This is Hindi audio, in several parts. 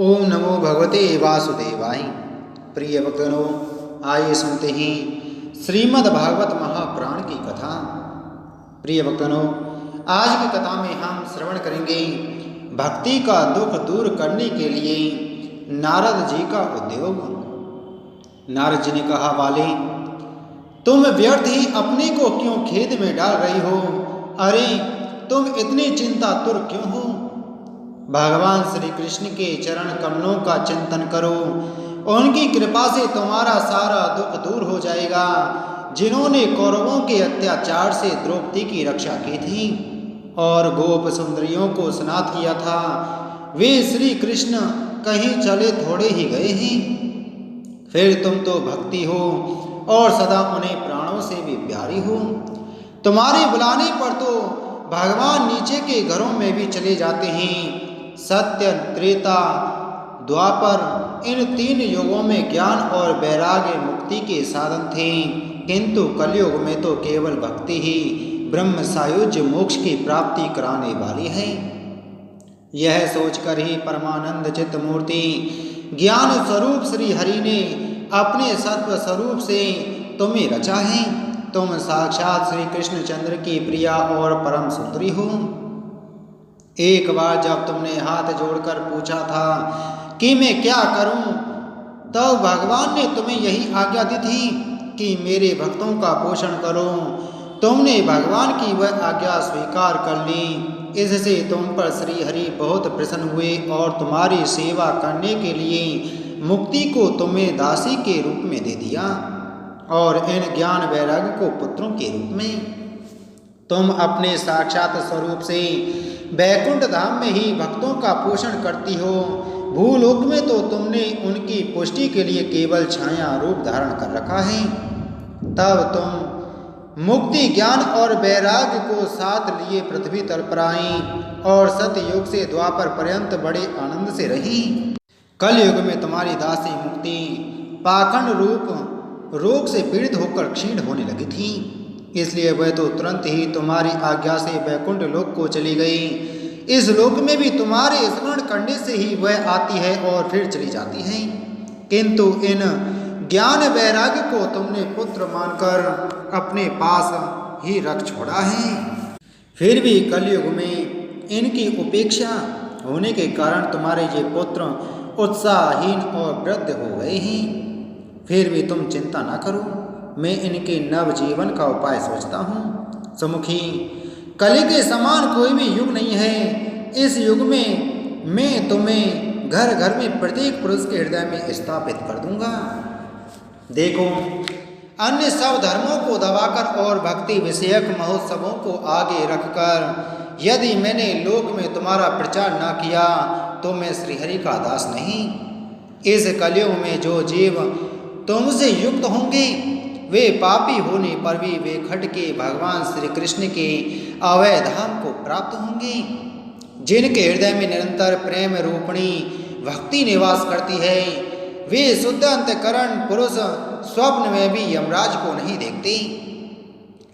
ओम नमो भगवते वासुदेवाय। प्रिय भक्तों, आइए सुनते हैं श्रीमद् भागवत महापुराण की कथा। प्रिय भक्तों, आज की कथा में हम श्रवण करेंगे भक्ति का दुख दूर करने के लिए नारद जी का उद्योग। नारद जी ने कहा, वाले तुम व्यर्थ ही अपने को क्यों खेद में डाल रही हो? अरे तुम इतनी चिंतातुर क्यों हो? भगवान श्री कृष्ण के चरण कमलों का चिंतन करो, उनकी कृपा से तुम्हारा सारा दुख दूर हो जाएगा। जिन्होंने कौरवों के अत्याचार से द्रौपदी की रक्षा की थी और गोप सुंदरियों को स्नात किया था, वे श्री कृष्ण कहीं चले थोड़े ही गए हैं। फिर तुम तो भक्ति हो और सदा उन्हें प्राणों से भी प्यारी हो। तुम्हारे बुलाने पर तो भगवान नीचे के घरों में भी चले जाते हैं। सत्य, त्रेता, द्वापर, इन तीन युगों में ज्ञान और वैराग्य मुक्ति के साधन थे, किंतु कलयुग में तो केवल भक्ति ही ब्रह्म सायुज्य मोक्ष की प्राप्ति कराने वाली है। यह सोचकर ही परमानंद चित्त मूर्ति ज्ञान स्वरूप श्री हरि ने अपने सत्व स्वरूप से तुम्हें रचा है। तुम साक्षात श्री कृष्णचंद्र की प्रिया और परम सुंदरी हो। एक बार जब तुमने हाथ जोड़कर पूछा था कि मैं क्या करूं, तो भगवान ने तुम्हें यही आज्ञा दी थी कि मेरे भक्तों का पोषण करो। तुमने भगवान की वह आज्ञा स्वीकार कर ली। इससे तुम पर श्री हरि बहुत प्रसन्न हुए और तुम्हारी सेवा करने के लिए मुक्ति को तुम्हें दासी के रूप में दे दिया और इन ज्ञान वैराग्य को पुत्रों के रूप में। तुम अपने साक्षात स्वरूप से वैकुंठ धाम में ही भक्तों का पोषण करती हो। भूलोक में तो तुमने उनकी पुष्टि के लिए केवल छाया रूप धारण कर रखा है। तब तुम मुक्ति, ज्ञान और वैराग्य को साथ लिए पृथ्वी तल पर आई और सतयुग से द्वापर पर्यंत बड़े आनंद से रही। कलयुग में तुम्हारी दासी मुक्ति पाखंड रूप रोग से पीड़ित होकर क्षीण होने लगी थी, इसलिए वह तो तुरंत ही तुम्हारी आज्ञा से वैकुंठ लोक को चली गई। इस लोक में भी तुम्हारे स्मरण करने से ही वह आती है और फिर चली जाती है, किंतु इन ज्ञान वैराग्य को तुमने पुत्र मानकर अपने पास ही रख छोड़ा है। फिर भी कलयुग में इनकी उपेक्षा होने के कारण तुम्हारे ये पुत्र उत्साहहीन और वृद्ध हो गए हैं। फिर भी तुम चिंता ना करो, मैं इनके नव जीवन का उपाय सोचता हूँ। सुमुखी, कलि के समान कोई भी युग नहीं है। इस युग में मैं तुम्हें घर घर में प्रत्येक पुरुष के हृदय में स्थापित कर दूंगा। देखो, अन्य सब धर्मों को दबाकर और भक्ति विषयक महोत्सवों को आगे रखकर यदि मैंने लोक में तुम्हारा प्रचार न किया तो मैं श्रीहरि का दास नहीं। इस कलयुग में जो जीव तुमसे युक्त होंगे वे पापी होने पर भी वे खट के भगवान श्री कृष्ण के अवय धाम को प्राप्त होंगे। जिनके हृदय में निरंतर प्रेम रूपणी भक्ति निवास करती है, वे शुद्ध अंतःकरण पुरुष स्वप्न में भी यमराज को नहीं देखते।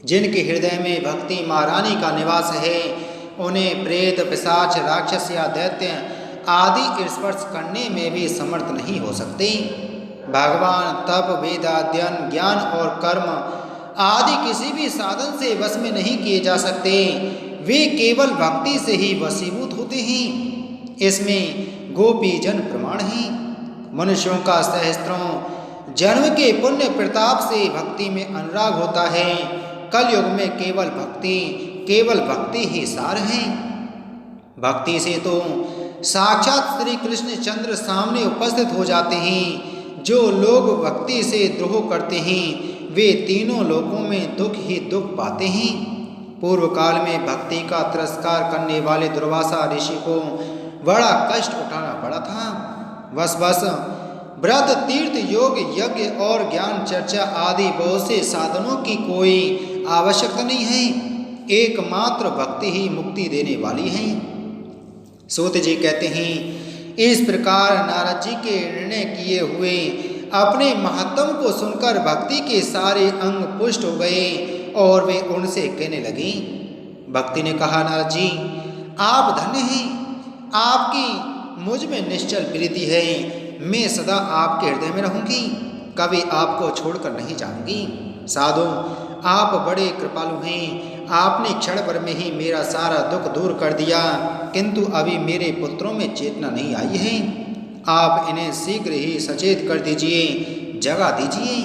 जिनके हृदय में भक्ति महारानी का निवास है, उन्हें प्रेत, पिशाच, राक्षस या दैत्य आदि स्पर्श करने में भी समर्थ नहीं हो सकते। भगवान तप, वेदाध्ययन, ज्ञान और कर्म आदि किसी भी साधन से वश में नहीं किए जा सकते। वे केवल भक्ति से ही वशीभूत होते हैं। इसमें गोपी जन प्रमाण हैं। मनुष्यों का सहस्त्रों जन्म के पुण्य प्रताप से भक्ति में अनुराग होता है। कलयुग में केवल भक्ति ही सार है। भक्ति से तो साक्षात श्री कृष्ण चंद्र सामने उपस्थित हो जाते हैं। जो लोग भक्ति से द्रोह करते हैं वे तीनों लोकों में दुख ही दुख पाते हैं। पूर्व काल में भक्ति का तिरस्कार करने वाले दुर्वासा ऋषि को बड़ा कष्ट उठाना पड़ा था। बस व्रत, तीर्थ, योग, यज्ञ और ज्ञान चर्चा आदि बहुत से साधनों की कोई आवश्यकता नहीं है। एकमात्र भक्ति ही मुक्ति देने वाली है। सूत जी कहते हैं, इस प्रकार नारद जी के निर्णय किए हुए अपने महात्म को सुनकर भक्ति के सारे अंग पुष्ट हो गए और वे उनसे कहने लगी। भक्ति ने कहा, नारद जी आप धन्य हैं, आपकी मुझ में निश्चल प्रीति है। मैं सदा आपके हृदय में रहूंगी, कभी आपको छोड़कर नहीं जाऊंगी। साधु, आप बड़े कृपालु हैं। आपने क्षण भर में ही मेरा सारा दुख दूर कर दिया, किंतु अभी मेरे पुत्रों में चेतना नहीं आई है। आप इन्हें शीघ्र ही सचेत कर दीजिए, जगा दीजिए।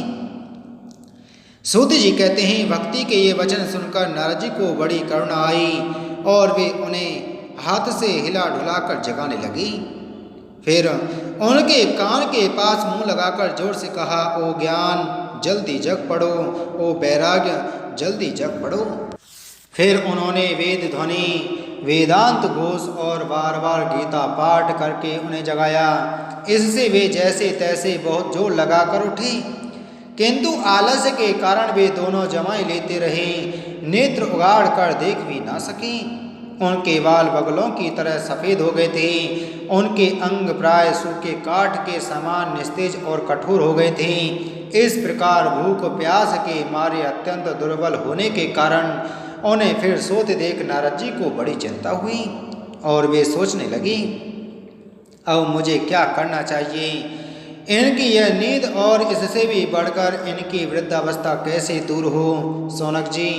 सूत जी कहते हैं, भक्ति के ये वचन सुनकर नारद जी को बड़ी करुणा आई और वे उन्हें हाथ से हिला ढुलाकर जगाने लगी। फिर उनके कान के पास मुंह लगाकर जोर से कहा, ओ ज्ञान जल्दी जग पड़ो, ओ वैराग्य जल्दी जग पड़ो। फिर उन्होंने वेद ध्वनि, वेदांत घोष और बार बार गीता पाठ करके उन्हें जगाया। इससे वे जैसे तैसे बहुत जोर लगाकर उठे, किंतु आलस्य के कारण वे दोनों जमाई लेते रहे, नेत्र उगाड़ कर देख भी ना सके। उनके बाल बगलों की तरह सफ़ेद हो गए थे। उनके अंग प्राय सूखे काठ के समान निस्तेज और कठोर हो गए थे। इस प्रकार भूख प्यास के मारे अत्यंत दुर्बल होने के कारण उन्हें फिर सोते देख नारद जी को बड़ी चिंता हुई और वे सोचने लगी, अब मुझे क्या करना चाहिए। इनकी यह नींद और इससे भी बढ़कर इनकी वृद्धावस्था कैसे दूर हो। सोनक जी,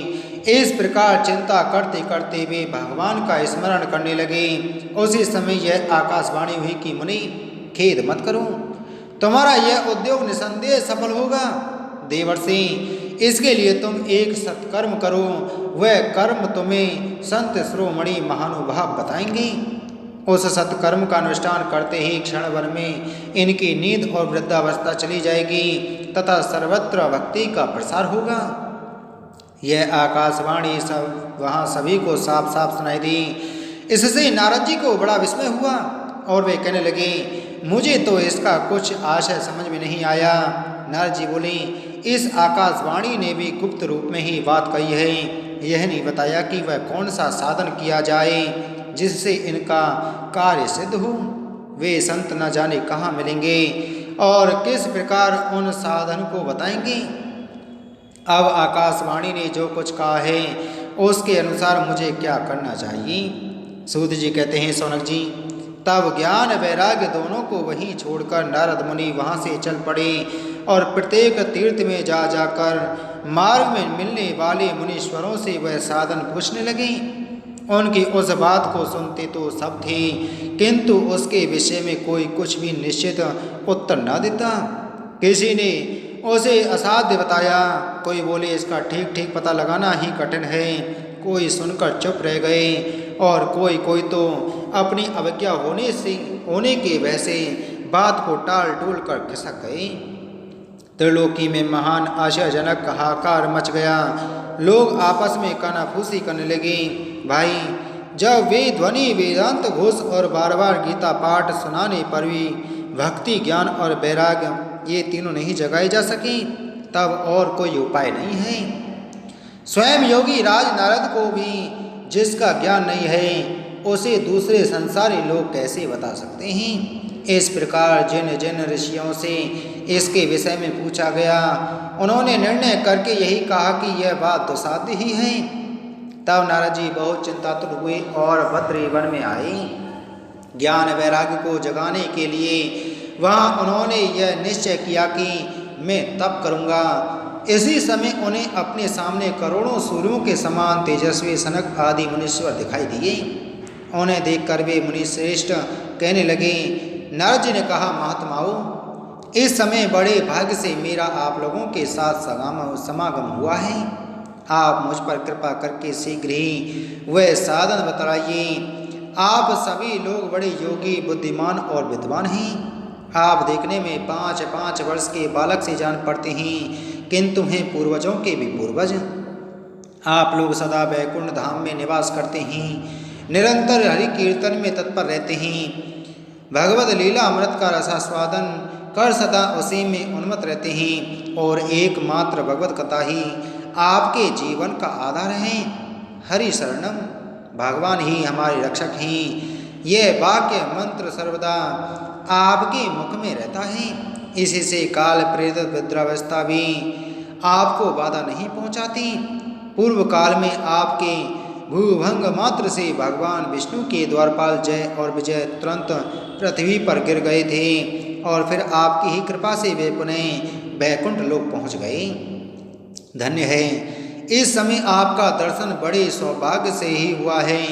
इस प्रकार चिंता करते करते वे भगवान का स्मरण करने लगे। उसी समय यह आकाशवाणी हुई कि मुनि, खेद मत करो, तुम्हारा यह उद्योग निसंदेह सफल होगा। देवर्षि, इसके लिए तुम एक सत्कर्म करो, वह कर्म तुम्हें संत शिरोमणि महानुभाव बताएंगे। उस सत्कर्म का अनुष्ठान करते ही क्षण भर में इनकी नींद और वृद्धावस्था चली जाएगी तथा सर्वत्र भक्ति का प्रसार होगा। यह आकाशवाणी सब वहाँ सभी को साफ साफ सुनाई दी। इससे नारद जी को बड़ा विस्मय हुआ और वे कहने लगे, मुझे तो इसका कुछ आशय समझ में नहीं आया। नारद जी बोले, इस आकाशवाणी ने भी गुप्त रूप में ही बात कही है। यह नहीं बताया कि वह कौन सा साधन किया जाए जिससे इनका कार्य सिद्ध हो। वे संत न जाने कहाँ मिलेंगे और किस प्रकार उन साधन को बताएंगे। अब आकाशवाणी ने जो कुछ कहा है उसके अनुसार मुझे क्या करना चाहिए। सूत जी कहते हैं, सौनक जी, तब ज्ञान वैराग्य दोनों को वहीं छोड़कर नारद मुनि वहाँ से चल पड़े और प्रत्येक तीर्थ में जा जाकर मार्ग में मिलने वाले मुनीश्वरों से वह साधन पूछने लगे। उनकी उस बात को सुनते तो सब थे, किंतु उसके विषय में कोई कुछ भी निश्चित उत्तर न देता। किसी ने उसे असाध्य बताया, कोई बोले इसका ठीक ठीक पता लगाना ही कठिन है, कोई सुनकर चुप रह गए और कोई तो अपनी अवज्ञा होने के वजह से बात को टाल टूल कर खिसक गए। त्रिलोकी में महान आश्चर्यजनक हाहाकार मच गया। लोग आपस में कानाफूसी करने लगे। भाई, जब वे ध्वनि, वेदांत घोष और बार बार गीता पाठ सुनाने पर भी भक्ति, ज्ञान और वैराग्य ये तीनों नहीं जगाए जा सके, तब और कोई उपाय नहीं है। स्वयं योगी राज नारद को भी जिसका ज्ञान नहीं है उसे दूसरे संसारी लोग कैसे बता सकते हैं। इस प्रकार जिन जिन ऋषियों से इसके विषय में पूछा गया, उन्होंने निर्णय करके यही कहा कि यह बात दुसाध्य ही है। तब नारद जी बहुत चिंतातुर हुए और बद्री वन में आए। ज्ञान वैराग्य को जगाने के लिए वहाँ उन्होंने यह निश्चय किया कि मैं तप करूँगा। इसी समय उन्हें अपने सामने करोड़ों सूर्यों के समान तेजस्वी सनक आदि मुनीश्वर दिखाई दिए। उन्हें देखकर वे मुनि श्रेष्ठ कहने लगे। नारद जी ने कहा, महात्माओं, इस समय बड़े भाग्य से मेरा आप लोगों के साथ समागम हुआ है। आप मुझ पर कृपा करके शीघ्र ही वह साधन बतलाइए। आप सभी लोग बड़े योगी, बुद्धिमान और विद्वान हैं। आप देखने में 5-5 वर्ष के बालक से जान पड़ते हैं, किंतु हैं पूर्वजों के भी पूर्वज। आप लोग सदा वैकुंठ धाम में निवास करते हैं, निरंतर हरि कीर्तन में तत्पर रहते हैं, भगवत लीला अमृत का रसास्वादन कर सदा उसी में उन्मत्त रहते हैं और एकमात्र भगवत कथा ही आपके जीवन का आधार है। हरि शरणम, भगवान ही हमारे रक्षक हैं। यह वाक्य मंत्र सर्वदा आपके मुख में रहता है। इसी से काल प्रेरित वृद्धावस्था भी आपको बाधा नहीं पहुंचाती। पूर्व काल में आपके भूभंग मात्र से भगवान विष्णु के द्वारपाल जय और विजय तुरंत पृथ्वी पर गिर गए थे और फिर आपकी ही कृपा से वे पुनः वैकुंठ लोक पहुँच गए। धन्य है, इस समय आपका दर्शन बड़े सौभाग्य से ही हुआ है।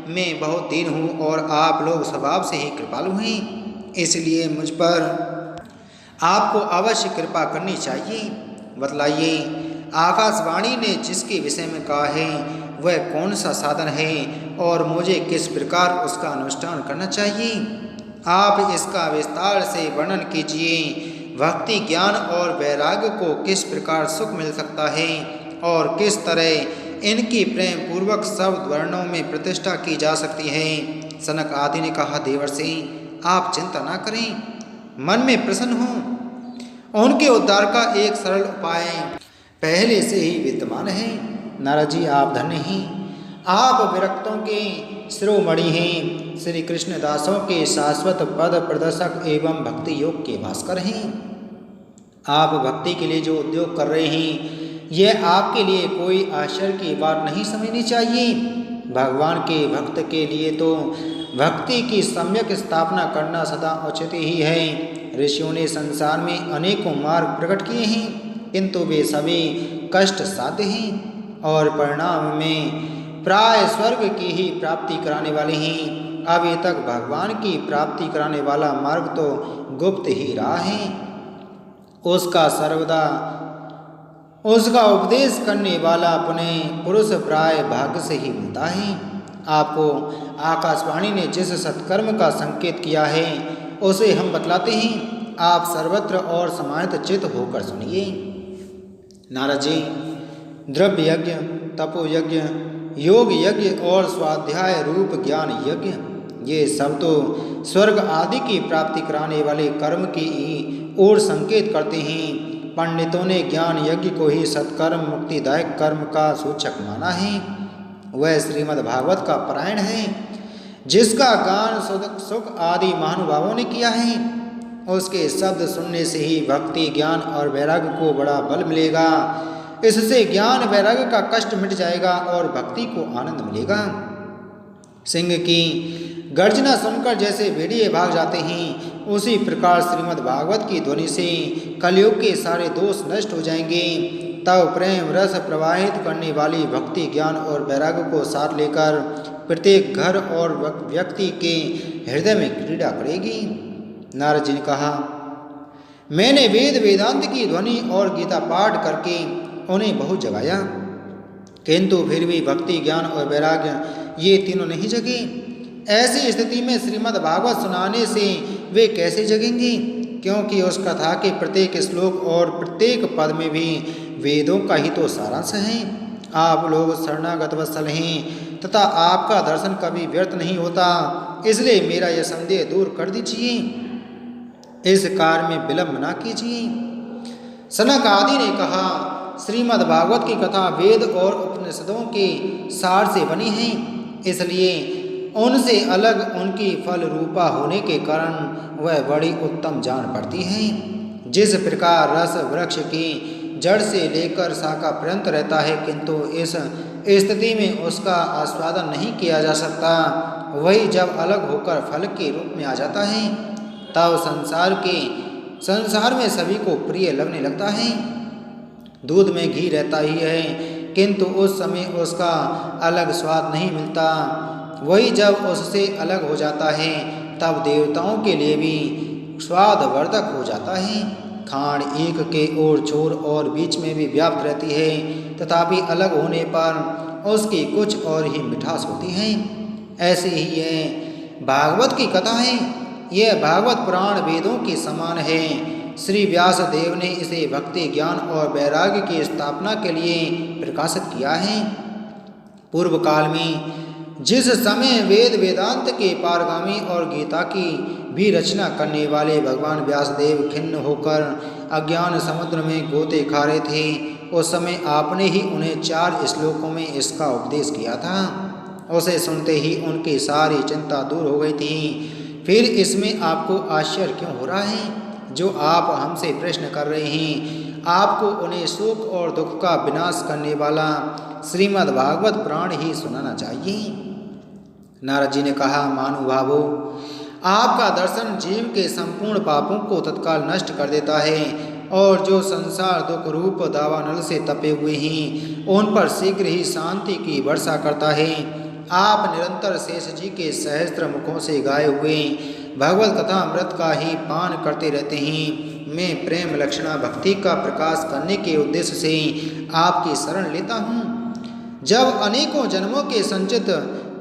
मैं बहुत दीन हूँ और आप लोग स्वभाव से ही कृपालु हैं, इसलिए मुझ पर आपको अवश्य कृपा करनी चाहिए। बतलाइए, आकाशवाणी ने जिसके विषय में कहा है वह कौन सा साधन है और मुझे किस प्रकार उसका अनुष्ठान करना चाहिए? आप इसका विस्तार से वर्णन कीजिए। भक्ति, ज्ञान और वैराग्य को किस प्रकार सुख मिल सकता है और किस तरह इनकी प्रेम पूर्वक शब्द वर्णों में प्रतिष्ठा की जा सकती है? सनक आदि ने कहा, देवर्षि आप चिंता ना करें, मन में प्रसन्न हों। उनके उद्धार का एक सरल उपाय पहले से ही विद्यमान है। नारद जी आप धन्य हैं, आप विरक्तों के शिरोमणि हैं, श्री कृष्णदासों के शाश्वत पद प्रदर्शक एवं भक्ति योग के भास्कर हैं। आप भक्ति के लिए जो उद्योग कर रहे हैं यह आपके लिए कोई आश्चर्य की बात नहीं समझनी चाहिए। भगवान के भक्त के लिए तो भक्ति की सम्यक स्थापना करना सदा उचित ही है। ऋषियों ने संसार में अनेकों मार्ग प्रकट किए हैं, किंतु वे सभी कष्ट साध्य हैं और परिणाम में प्राय स्वर्ग की ही प्राप्ति कराने वाले हैं। अभी तक भगवान की प्राप्ति कराने वाला मार्ग तो गुप्त ही रहा है। उसका उपदेश करने वाला पुनः पुरुष प्राय भाग्य से ही मिलता है। आपको आकाशवाणी ने जिस सत्कर्म का संकेत किया है उसे हम बतलाते हैं, आप सर्वत्र और समाहित चित्त होकर सुनिए। नारद जी, द्रव्य यज्ञ, तपो यज्ञ, योग यज्ञ और स्वाध्याय रूप ज्ञान यज्ञ, ये सब तो स्वर्ग आदि की प्राप्ति कराने वाले कर्म की ओर संकेत करते हैं। पंडितों ने ज्ञान यज्ञ को ही सत्कर्म मुक्तिदायक कर्म का सूचक माना है। वह श्रीमद् भागवत का पारायण है, जिसका गान सुख आदि महानुभावों ने किया है। उसके शब्द सुनने से ही भक्ति, ज्ञान और वैराग्य को बड़ा बल मिलेगा। इससे ज्ञान वैराग्य का कष्ट मिट जाएगा और भक्ति को आनंद मिलेगा। सिंह की गर्जना सुनकर जैसे भेड़िए भाग जाते हैं, उसी प्रकार श्रीमद् भागवत की ध्वनि से कलयुग के सारे दोष नष्ट हो जाएंगे। तब प्रेम रस प्रवाहित करने वाली भक्ति, ज्ञान और वैराग्य को साथ लेकर प्रत्येक घर और व्यक्ति के हृदय में क्रीड़ा करेगी। नारद जी ने कहा, मैंने वेद वेदांत की ध्वनि और गीता पाठ करके उन्हें बहुत जगाया, किंतु फिर भी भक्ति, ज्ञान और वैराग्य ये तीनों नहीं जगे। ऐसी स्थिति में श्रीमद् भागवत सुनाने से वे कैसे जगेंगे? क्योंकि उस कथा के प्रत्येक श्लोक और प्रत्येक पद में भी वेदों का ही तो सारांश है। आप लोग शरणागत वत्सल हैं तथा आपका दर्शन कभी व्यर्थ नहीं होता, इसलिए मेरा यह संदेह दूर कर दीजिए। इस कार्य में विलंब ना कीजिए। सनक आदि ने कहा, श्रीमद् भागवत की कथा वेद और उपनिषदों के सार से बनी है, इसलिए उनसे अलग उनकी फल रूपा होने के कारण वह बड़ी उत्तम जान पड़ती है। जिस प्रकार रस वृक्ष की जड़ से लेकर शाखा पर्यंत रहता है, किंतु इस स्थिति में उसका आस्वादन नहीं किया जा सकता, वही जब अलग होकर फल के रूप में आ जाता है तब संसार में सभी को प्रिय लगने लगता है। दूध में घी रहता ही है, किंतु उस समय उसका अलग स्वाद नहीं मिलता, वही जब उससे अलग हो जाता है तब देवताओं के लिए भी स्वादवर्धक हो जाता है। खांड एक के ओर छोर और बीच में भी व्याप्त रहती है, तथापि अलग होने पर उसकी कुछ और ही मिठास होती है। ऐसे ही यह भागवत की कथा है। यह भागवत पुराण वेदों के समान है। श्री व्यास देव ने इसे भक्ति, ज्ञान और वैराग्य की स्थापना के लिए प्रकाशित किया है। पूर्व काल में जिस समय वेद वेदांत के पारगामी और गीता की भी रचना करने वाले भगवान व्यासदेव खिन्न होकर अज्ञान समुद्र में गोते खा रहे थे, उस समय आपने ही उन्हें 4 श्लोकों में इसका उपदेश किया था। उसे सुनते ही उनकी सारी चिंता दूर हो गई थी। फिर इसमें आपको आश्चर्य क्यों हो रहा है? जो आप हमसे प्रश्न कर रहे हैं, आपको उन्हें सुख और दुख का विनाश करने वाला श्रीमद् भागवत पुराण ही सुनाना चाहिए। नारद जी ने कहा, महानुभावों, आपका दर्शन जीव के संपूर्ण पापों को तत्काल नष्ट कर देता है और जो संसार दुख रूप दावानल से तपे हुए हैं उन पर शीघ्र ही शांति की वर्षा करता है। आप निरंतर शेष जी के सहस्त्र मुखों से गाए हुए भगवत कथा अमृत का ही पान करते रहते हैं। मैं प्रेम लक्षणा भक्ति का प्रकाश करने के उद्देश्य से आपकी शरण लेता हूँ। जब अनेकों जन्मों के संचित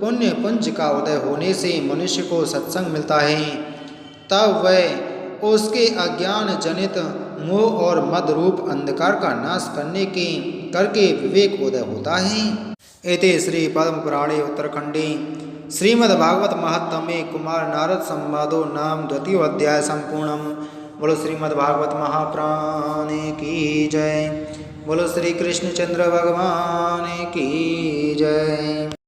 पुण्य पुंज का उदय होने से मनुष्य को सत्संग मिलता है तब वह उसके अज्ञान जनित मोह और मद रूप अंधकार का नाश करके विवेक उदय होता है। एते श्री पद्म पुराणे उत्तरखंडे श्रीमद्भागवत महात्म्ये कुमार नारद संवादो नाम द्वितीय अध्याय संपूर्णम। बोलो श्रीमद्भागवत महापुराण की जय। बोलो श्री कृष्णचंद्र भगवान की जय।